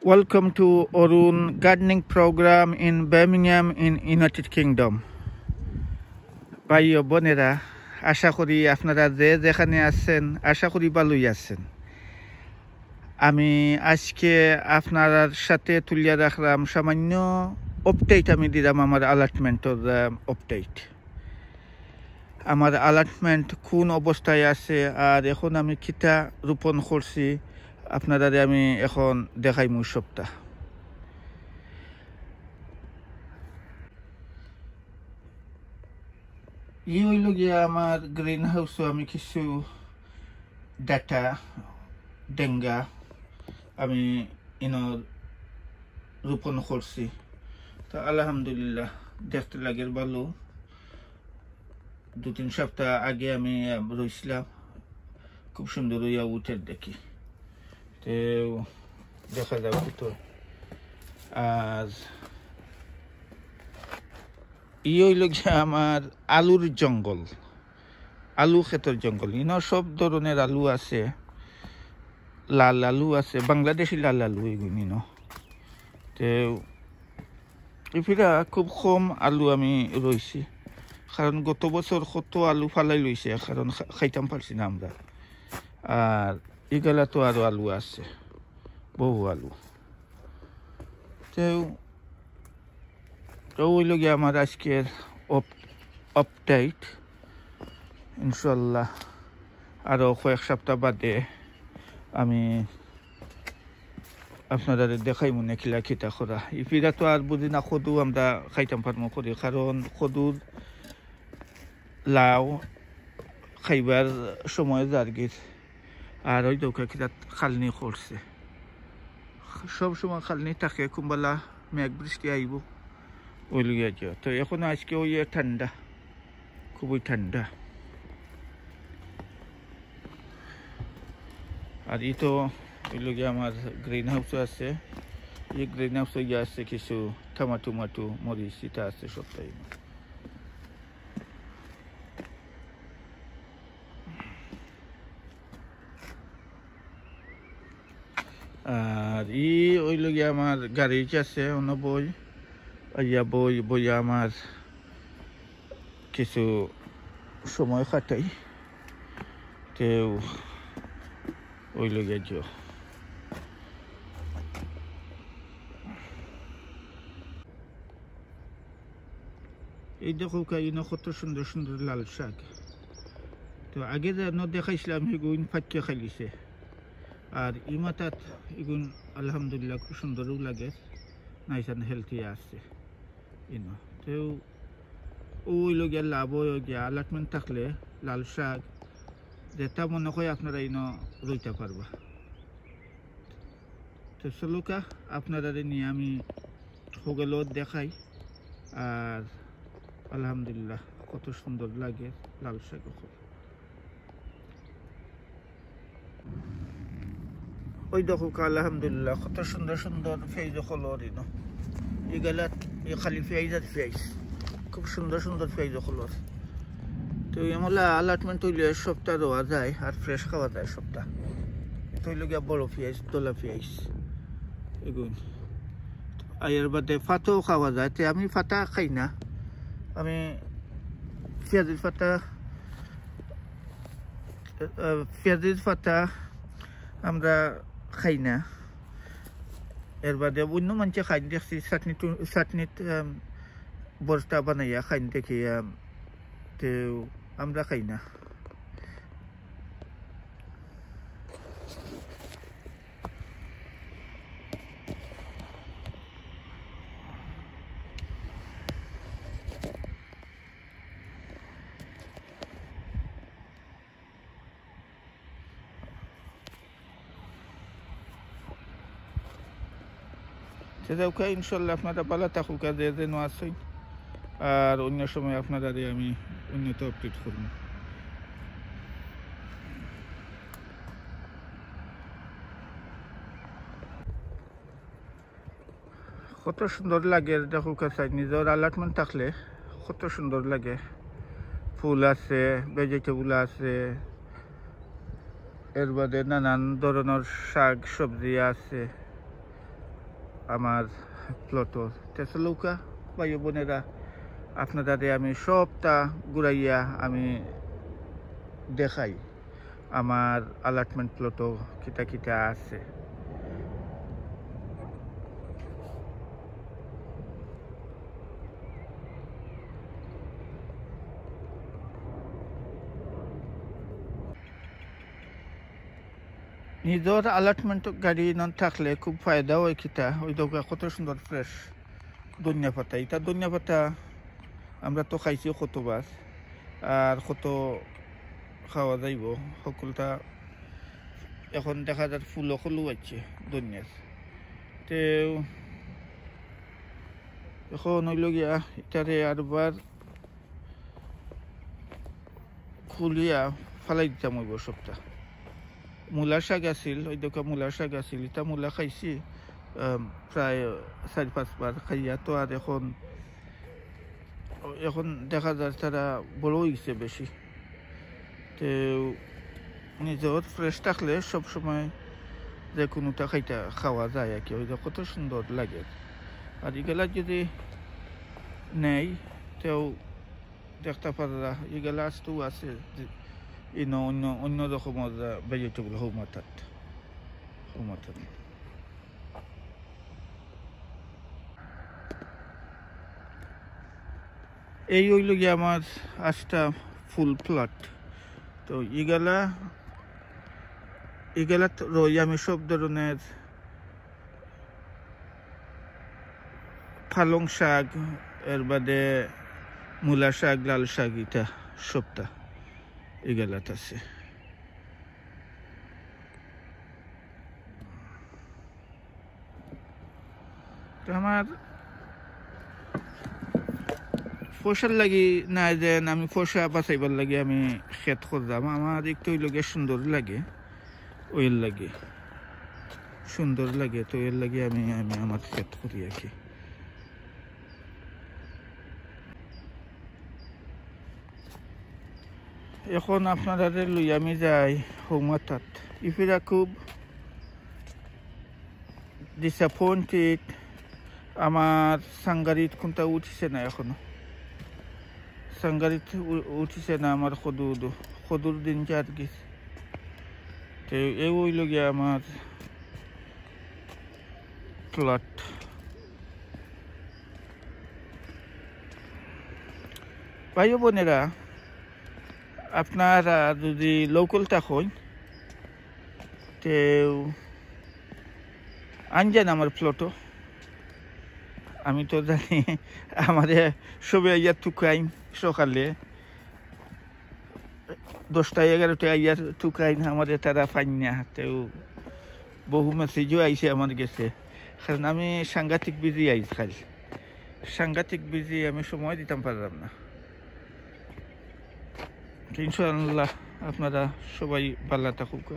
Welcome to Arun gardening program in Birmingham in United Kingdom. ভাই ও বোনেরা, আশা করি আপনারা যেখানে আছেন আশা করি ভালোই আছেন। আমি আজকে আপনার সাথে তুলিয়া রাখলাম সামান্য আপডেট। আমি দিলাম আমার অ্যালটমেন্টের আপডেট। আমার অ্যালটমেন্ট কোন অবস্থায় আছে আর এখন আমি কিটা রোপণ করছি আপনারা আমি এখন দেখাইমু সবটা। ই হইল গিয়া আমার গ্রিন হাউসে আমি কিছু ডাটা ডেঙ্গা আমি রোপণ করছি। তো আলহামদুলিল্লাহ দেখতে লাগে ভালো। 2-3 সপ্তাহ আগে আমি রইছিলাম, খুব সুন্দর হইয়া উঠে দেখি। তো দেখা যাবে তো। আর ই হইল গিয়া আমার আলুর জঙ্গল, আলু ক্ষেতের জঙ্গল। সব ধরনের আলু আছে, লাল আলু আছে, বাংলাদেশি লাল আলু এগুলো। তো এফিরা খুব কম আলু আমি রইছি, কারণ গত বছর কত আলু ফালাই লইছে, কারণ খাইতাম পারছি না আমরা। আর এগুলা তো আরো আলু আছে, বহু আলু। তো ওই লগে আমার আজকের আপডেট। ইনশাল্লাহ আরো কয়েক সপ্তাহ বাদে আমি আপনারা দেখাই মনে খিলা খিতা করা। ইফিরা তো আর বুঝি না কদু আমরা খাইতাম পারমো করি, কারণ কদুর লাউ খাইবার সময় জার্গির। আর ওই দৌকা খিলা খালনি করছে, সব সময় খালনি থাকে, কুম্বালা মেঘ বৃষ্টি আইব ওই লইয়া যাও। তো এখন আজকে ওই ঠান্ডা, খুবই ঠান্ডা। আর ই তো ওই লগে আমার গ্রিন হাউস আছে। এই গ্রিন হাউসে গিয়ে আছে কিছু টমাটো মাটু মরিচ এটা আছে সবটাই। আর ই ওই লগে আমার গাড়ি আছে অন্য বই বইয়া আমার কিছু সময় কাটাই। কেউ ওই লগে যাও। এই দেখো কাইনা কত সুন্দর সুন্দর লাল শাক। তো আগে যেন দেখাইছিলাম এগুন ফাটিয়ে খাইলিছে। আর ই মাথাত এগুন আলহামদুলিল্লাহ খুব সুন্দরও লাগে, নাইসান হেলথি আছে। তো ওই লগে লাভ হয়ে গিয়া অ্যালটমেন্ট থাকলে লাল শাক যেটা মনে হয় আপনারা রইতে পারবা। তো চলুকা আপনারা নিয়ে আমি হোগেলও দেখাই। আর আলহামদুলিল্লাহ কত সুন্দর লাগে লাল শাক। ওই দেখো আলহামদুলিল্লাহ কত সুন্দর সুন্দর ফেজ হলর এগুলা খালি ফেজ আর ফেজ, খুব সুন্দর সুন্দর ফেজ হলর। তো এমলা অ্যালটমেন্ট হইলে সপ্তাহ রোয়া যায় আর ফ্রেশ খাওয়া যায় সপ্তাহ। হইল গিয়া বড় পেঁয়াজ, তোলা পেঁয়াজ এগুন। আর এর বাদে ফাটাও খাওয়া যায়। তো আমি ফাটা খাই না, আমি পেঁয়াজের ফাটা আমরা খাই না। এর বাদে অন্য মানুষে খাই দেখছি, চাটনিত বস্তা বানাইয়া খাই দেখি, তো আমরা খাই না। সেটাও ইনশাল্লাহ আপনারা ভালো থাকুক, যেন আসেন। আর অন্য সময় আপনারা আমি উন্নত আপডেট করব। কত সুন্দর লাগে দেখো কাছে, নিজের অ্যালটমেন্ট থাকলে কত সুন্দর লাগে। ফুল আছে, ভেজিটেবল আছে, এর বাদে নানান ধরনের শাক সবজি আছে। আমার প্লটর তেসলৌকা ভাই বোনেরা আপনারা আমি সবটা ঘুরাইয়া আমি দেখাই আমার অ্যালটমেন্ট প্লটও কিতা কিতা আছে। নিজের অ্যালটমেন্ট গাড়ি নন থাকলে খুব ফায়দা হয় কিতা ওই দোকা কত সুন্দর ফ্রেশ ধনিয়া পাতা। এটা ধনিয়া পাতা আমরা তো খাইছি কতবার আর কত খাওয়া যাইব সকলটা এখন দেখা যায় ফুলও খলু আছে ধনিয়ার। তো এখন হইল গিয়া এটারে আরবার খুলিয়া ফালাই দিতাম হইব সবটা। মূলা শাক আছিল ওই দোকা মূলা শাক আছিল এটা মূলা খাইছি প্রায় 4-5 বার খাইয়া। তো আর এখন দেখা যায় তারা বড় হয়েছে বেশি। তো নিজের ফ্রেশ থাকলে সবসময় যে কোনোটা খাওয়া যায় আর কি ওই কত সুন্দর লাগে। আর এগুলা যদি নেই তেও দেখতে পারা এগুলা আসতেও আছে অন্য রকমের ভেজিটেবল হৌমাথাত। এই হইল গিয়ে আমার 8টা ফুল প্লট। তো এগুলা রই আমি সব ধরনের পালং শাক এর বাদে মূলা শাক লাল শাক এটা সবটা এগুলাত আছে। আমার ফসল লাগি না যে আমি ফসা বাঁচাইবার লাগে আমি ক্ষেত করলাম। আমার একটু ওই লগে সুন্দর লাগে ওইল লাগে সুন্দর লাগে তো এর লাগে আমি আমার ক্ষেত করি আর কি। এখন আপনারা লই আমি যাই হৌমাথাত। ইফিরা খুব ডিসঅ্যাপয়েন্টেড আমার সাংগারিত কোনটা উঠিছে না এখনো সাংগারিত উঠিছে না আমার সদুর দিন যার গেছে। তো এই হইল গিয়া আমার প্লট। ভাই বোনেরা আপনারা যদি লোকাল থাকেন তো আনজান আমার প্লটও। আমি তো জানি আমাদের সবে আইয়ার টুকাইন সকালে 10টা-11টা আইয়ার টুকাইন আমাদের তারা পাইন না। তো বহু মেসেজও আইসে আমার গেছে কারণ আমি সাংঘাতিক বিজি সাংঘাতিক বিজি আমি সময় দিতাম পারলাম না। ইনশাআল্লাহ আপনারা সবাই ভালো থাকুক।